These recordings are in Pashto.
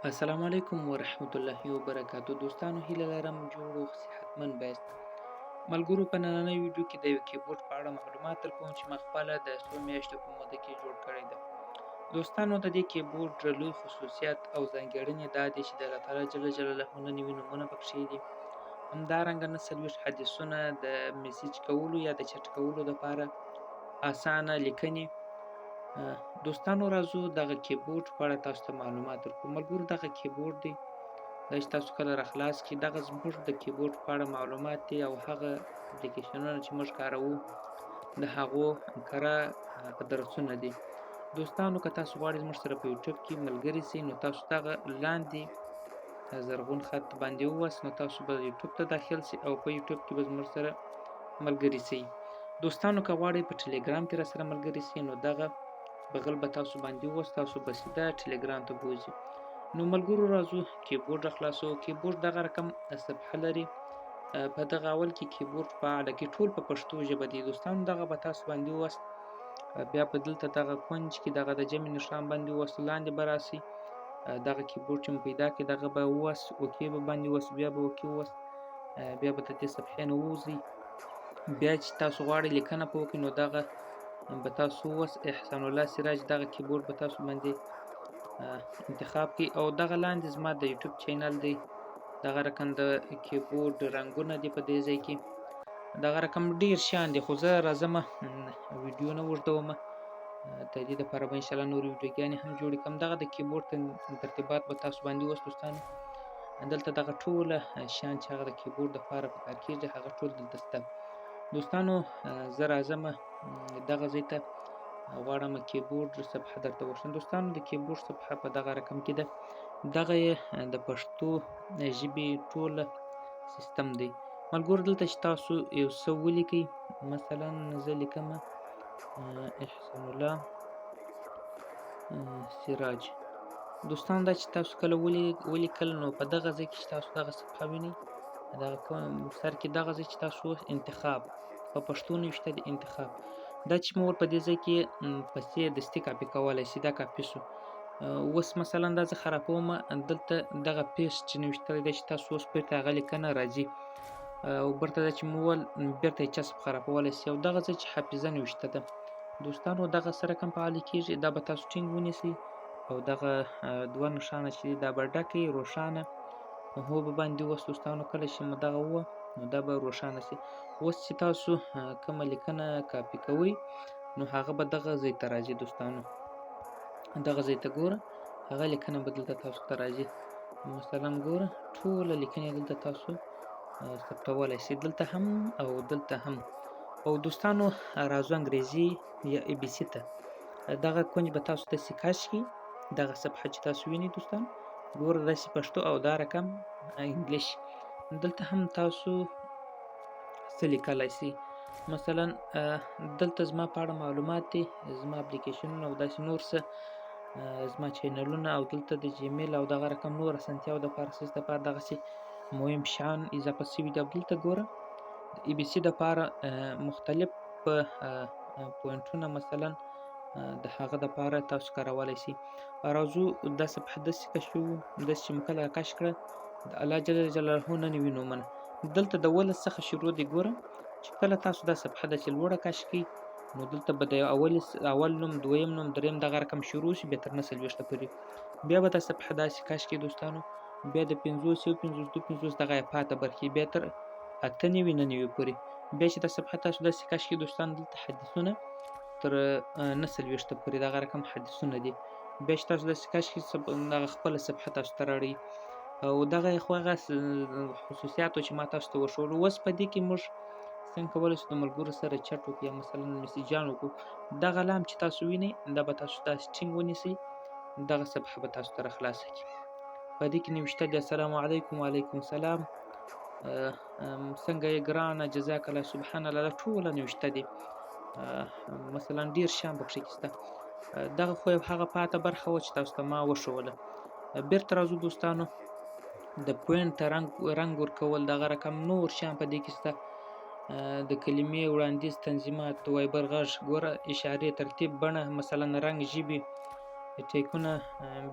السلام علیکم ورحمت الله وبرکاتو. دوستانو هیله لرم جوړ او صحتمند بایاست. ملګرو، په نننۍ ویډیو کې د یو کیبورډ په اړه معلومات درکوم چې ما خپله د څو میاشتو په موده کې جوړ کړی ده. دوستانو، د دې کیبورډ لوی خصوصیت او ځانګړنې دا دي چې د الله تعالی جل جلاله نه نوي نومونه پکښې دي. همدارنګه ۴۰ حدیثونه د میسیج کولو یا د چټ کولو دپاره، اسانه لیکنې. دوستانو، راځو دغه کیبورډ په اړه تاسو ته معلومات درکړو. ملګرو، دغه کیبورډ دی، دا چې تاسو کله راخلاص کړئ، دغه زموږ د کیبورډ په اړه معلومات دي او هغه اپلیکیشنونه چې موږ کاروو د هغو کره درسونه دي. دوستانو، که تاسو غواړئ زموږ سره په یوټیوب کې ملګري سئ، نو تاسو دغه لاندې زرغون خط باندې ووهئ، نو تاسو به یوټیوب ته داخل سئ او په یوټیوب کې به زموږ سره ملګري سئ. دوستانو، که غواړئ په ټلیګرام کې راسره ملګري سئ، نو دغه بغل به تاسو باندې ووهئ، تاسو به سیده ټلیګرام ته بوځئ. نو ملګرو، راځو کیبورډ راخلاصوو. کیبورډ دغه رقم صفحه لري. په دغه اول کې کیبورډ په اړه کې ټول په پښتو ژبه دي. دوستانو، دغه به تاسو باندې ووست، بیا به دلته دغه کونج کې دغه د جمع نښان باندې ووست، لاندې به راسئ، دغه کیبورډ چې مو پیدا کړئ دغه به ووست، اوکې به باندې ووست، بیا به اوکې ووست، بیا به د دې صفحې نه ووځئ. بیا چې تاسو غواړئ لیکنه په وکړئ، نو دغه به تاسو ووست، احسان الله سراج، دغه کیبورډ به تاسو باندې انتخاب کړئ او دغه لاندې زما د یوټیوب چینل دی. دغه رقم د کیبورډ رنګونه دي په دې ځای کې. دغه رقم ډېر شیان دي، خو زه راځمه ویډیو نه اوږدومه. د دې دپاره به انشاءالله نورې ویډیوګانې هم جوړې کړم. دغه د کیبورډ ترتیبات به تاسو باندې ووست. دوستانو، دلته دغه ټوله شیان چې هغه د کیبورډ دپاره په کار کېږي هغه ټول دلته شته. دوستانو، زه راځمه دغه ځای ته، غواړم کیبورډ صفحه درته وښیم. دوستانو، د کیبورډ صفحه په دغه رقم کې ده. دغه یې د پښتو ژبې ټوله سیستم دی. ملګرو، دلته چې تاسو یو څه ولیکئ، مثلا زه لیکمه احسان الله سراج. دوستانو، دا چې تاسو کله ولیکل، نو په دغه ځای کې چې تاسو دغه صفحه وینئ، دغه سر کې دغه ځای چې تاسو انتخاب په پښتو نوشته دی، انتخاب. دا چې مو په دې ځای کې پسې دستي کاپي کولی شئ، دا کاپي شو. اوس مثلا دا زه خرابومه، دلته دغه پیسټ چې نوشتلی دی چې تاسو اوس بیرته هغه لیکنه راځي او بیرته دا چې مو وویل بیرته یې چسپ خرابولی شئ. او دغه ځای چې حافظه نوشته ده، دوستانو، دغه څه رقم فعاله کېږي، دا به تاسو ټینګ ونیسئ او دغه دوه نښانه چې دي دا به ډک کړئ، روښانه هو به باندې ووست. دوستانو، کله چې مو دغه ووه، نو دا به روښانه شي. اوس چې تاسو کومه لیکنه کاپي کوئ، نو هغه به دغه ځای ته راځي. دوستانو، دغه ځای ته ګوره، هغه لیکنه به دلته تاسو ته راځي. مثلا ګوره، ټوله لیکنې دلته تاسو ثبتولی شئ، دلته هم او دلته هم. او دوستانو، راځو انګریزي یا ای بي سي ته. دغه کونج به تاسو داسې کش کړئ، دغه صفحه چې تاسو وینئ. دوستان ګوره، داسې پښتو او دا رقم انګلیش. دلته هم تاسو څه لیکلی شئ. مثلا دلته زما په اړه معلومات دي، زما اپلیکیشنونه او داسې نور څه، زما چینلونه، او دلته د جیمیل او دغه رقم نور اسانتیاو دپاره څه دپاره دغسې مهم شیان اضافه شوي دي. او دلته ګوره، د ای بي سي دپاره مختلف پوینټونه مثلا د هغه دپاره تاسو کارولی شئ. راځو دا صفحه داسې کشوو، داسې چې مو کله کش کړه، د الله جل جلاله نه نوي نومونه. دلته د ۱۰ څخه شروع دي. ګوره، چې کله تاسو دا صفحه داسې لوړه کش کړئ، نو دلته به د اول نوم، دویم نوم، دریم دغه رقم شروع شي، بیا تر ۴۰ پورې. بیا به دا صفحه داسې کش کړئ. دوستانو، بیا د ۵۰ یو ۵۰ ۲ ۵۰ دغه یې پاته برخې، بیا تر ۸ ۹ پورې. بیا چې دا صفحه تاسو داسې کش کړئ، دوستانو، دلته حدیثونه تر ۴۰ پورې دغه رقم حدیثونه دي. بیا چې تاسو داسې کش کړئ، دغه خپله صفحه تاسو ته راوړئ. او دغه خو هغه خصوصیاتو چې ما تاسو ته وښودل. اوس په دې کې موږ څنګه کولی شو د ملګرو سره چټ وکړو یا مثلا میسیجان وکړو. دغه لام چې تاسو وینئ، دا به تاسو داسې ټینګ ونیسئ، دغه صفحه به تاسو ته راخلاصه کړي. په دې کې نوشته دي السلام علیکم، وعلیکم السلام، څنګه یې ګرانه، جزاک الله، سبحان الله، دا ټوله نوشته دي. مثلا ډېر شیان پکښې کې شته. دغه خو هغه پاته برخه وه چې تاسو ته ما وښوله. بېرته راځو. دوستانو، د پوینټ رنګ ورکول، دغه رقم نور شیان په دې کې شته. د کلمې وړاندیز، تنظیمات، د وایبر غږ، ګوره، اشارې، ترتیب، بڼه، مثلا رنګ، ژبې، ټیکونه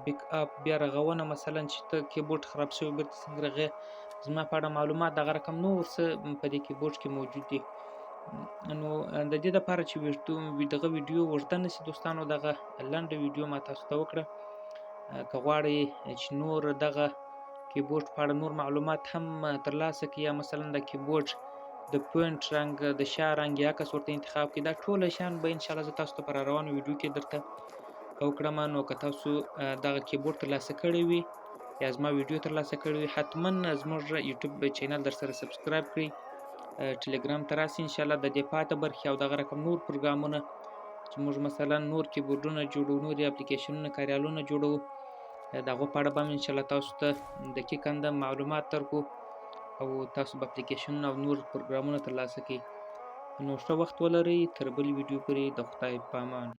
بیک اپ بیا رغونه، مثلا چې ته کیبورډ خراب شوی بیرته څنګه رغې. زما په اړه معلومات دغه رقم نور څه په دې کیبورډ کې موجود دي. نو د دې دپاره چې دغه ویډیو اوږده نشي دوستانو، دغه لنډه ویډیو ما تاسو ته وکړه. که غواړئ چې نور دغه کیبورډ په اړه نور معلومات هم ترلاسه کړئ، یا مثلا د کیبورډ د پوینټ رنګ، د شا رنګ یا عکس ورته انتخاب کړئ، دا ټوله شیان به انشاءالله زه تاسو ته په راروانو ویډیو کې درته وکړم. نو که تاسو دغه کیبورډ ترلاسه کړی وي یا زما ویډیو ترلاسه کړی وي، حتما زموږ یوټیوب چینل درسره سبسکرایب کړئ، ټلګرام ته راسئ انشاءالله. د دې پاته برخې او دغه رقم نور پروګرامونه چې موږ مثلا نور کیبورډونه جوړوو، نور اپلیکیشنونه کاریالونه جوړوو، د هغو په اړه به هم انشاءالله تاسو ته دقیقاً معلومات درکړو او تاسو به اپلیکیشنونه او نور پروګرامونه ترلاسه کړئ. نو ښه وخت ولرئ، تر بلې ویډیو پورې د خدای په امان.